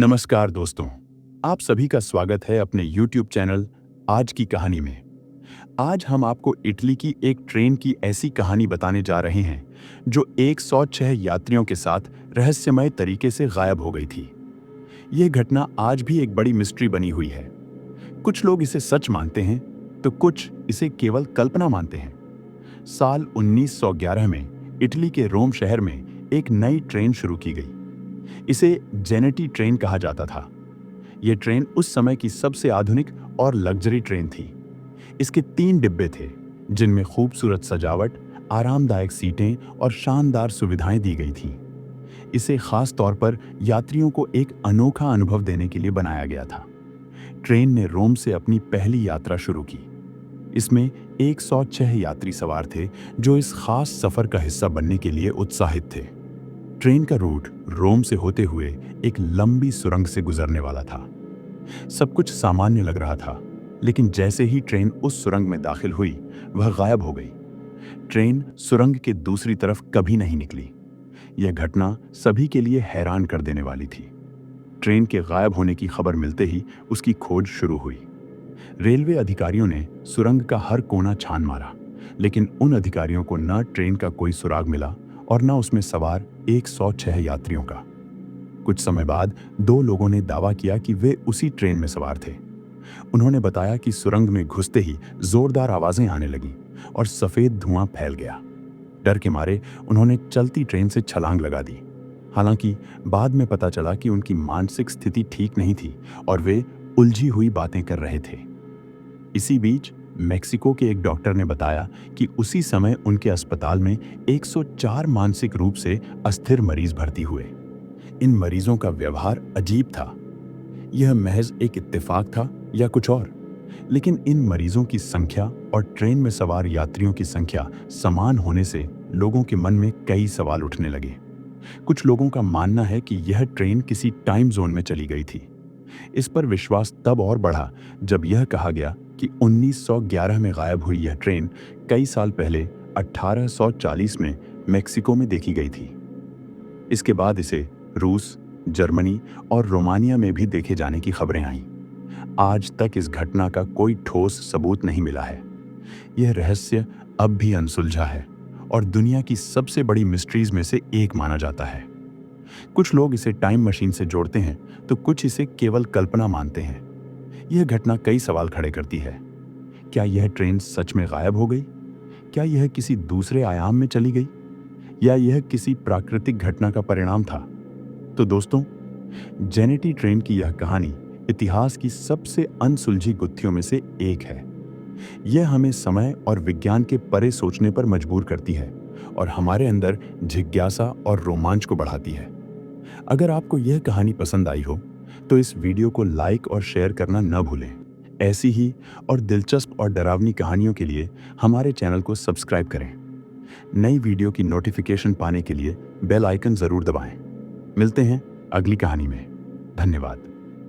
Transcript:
नमस्कार दोस्तों, आप सभी का स्वागत है अपने YouTube चैनल आज की कहानी में। आज हम आपको इटली की एक ट्रेन की ऐसी कहानी बताने जा रहे हैं जो 106 यात्रियों के साथ रहस्यमय तरीके से गायब हो गई थी। यह घटना आज भी एक बड़ी मिस्ट्री बनी हुई है। कुछ लोग इसे सच मानते हैं तो कुछ इसे केवल कल्पना मानते हैं। साल 1911 में इटली के रोम शहर में एक नई ट्रेन शुरू की गई। इसे जेनेटी ट्रेन कहा जाता था। यह ट्रेन उस समय की सबसे आधुनिक और लग्जरी ट्रेन थी। इसके 3 डिब्बे थे जिनमें खूबसूरत सजावट, आरामदायक सीटें और शानदार सुविधाएं दी गई थीं। इसे खास तौर पर यात्रियों को एक अनोखा अनुभव देने के लिए बनाया गया था। ट्रेन ने रोम से अपनी पहली यात्रा शुरू की। इसमें 106 यात्री सवार थे जो इस खास सफर का हिस्सा बनने के लिए उत्साहित थे। ट्रेन का रूट रोम से होते हुए एक लंबी सुरंग से गुजरने वाला था। सब कुछ सामान्य लग रहा था, लेकिन जैसे ही ट्रेन उस सुरंग में दाखिल हुई, वह गायब हो गई। ट्रेन सुरंग के दूसरी तरफ कभी नहीं निकली। यह घटना सभी के लिए हैरान कर देने वाली थी। ट्रेन के गायब होने की खबर मिलते ही उसकी खोज शुरू हुई। रेलवे अधिकारियों ने सुरंग का हर कोना छान मारा, लेकिन उन अधिकारियों को न ट्रेन का कोई सुराग मिला और न उसमें सवार 106 यात्रियों का। कुछ समय बाद 2 लोगों ने दावा किया कि वे उसी ट्रेन में सवार थे। उन्होंने बताया कि सुरंग में घुसते ही जोरदार आवाजें आने लगीं और सफेद धुआं फैल गया। डर के मारे उन्होंने चलती ट्रेन से छलांग लगा दी। हालांकि बाद में पता चला कि उनकी मानसिक स्थिति ठीक नहीं थी और वे उलझी हुई बातें कर रहे थे। इसी बीच मेक्सिको के एक डॉक्टर ने बताया कि उसी समय उनके अस्पताल में 104 मानसिक रूप से अस्थिर मरीज भर्ती हुए। इन मरीजों का व्यवहार अजीब था। यह महज एक इत्तेफाक था या कुछ और, लेकिन इन मरीजों की संख्या और ट्रेन में सवार यात्रियों की संख्या समान होने से लोगों के मन में कई सवाल उठने लगे। कुछ लोगों का मानना है कि यह ट्रेन किसी टाइम जोन में चली गई थी। इस पर विश्वास तब और बढ़ा जब यह कहा गया कि 1911 में गायब हुई यह ट्रेन कई साल पहले 1840 में मेक्सिको में देखी गई थी। इसके बाद इसे रूस, जर्मनी और रोमानिया में भी देखे जाने की खबरें आईं। आज तक इस घटना का कोई ठोस सबूत नहीं मिला है। यह रहस्य अब भी अनसुलझा है और दुनिया की सबसे बड़ी मिस्ट्रीज में से एक माना जाता है। कुछ लोग इसे टाइम मशीन से जोड़ते हैं तो कुछ इसे केवल कल्पना मानते हैं। यह घटना कई सवाल खड़े करती है। क्या यह ट्रेन सच में गायब हो गई? क्या यह किसी दूसरे आयाम में चली गई? या यह किसी प्राकृतिक घटना का परिणाम था? तो दोस्तों, जेनेटी ट्रेन की यह कहानी इतिहास की सबसे अनसुलझी गुत्थियों में से एक है। यह हमें समय और विज्ञान के परे सोचने पर मजबूर करती है और हमारे अंदर जिज्ञासा और रोमांच को बढ़ाती है। अगर आपको यह कहानी पसंद आई हो तो इस वीडियो को लाइक और शेयर करना न भूलें। ऐसी ही और दिलचस्प और डरावनी कहानियों के लिए हमारे चैनल को सब्सक्राइब करें। नई वीडियो की नोटिफिकेशन पाने के लिए बेल आइकन जरूर दबाएं। मिलते हैं अगली कहानी में। धन्यवाद।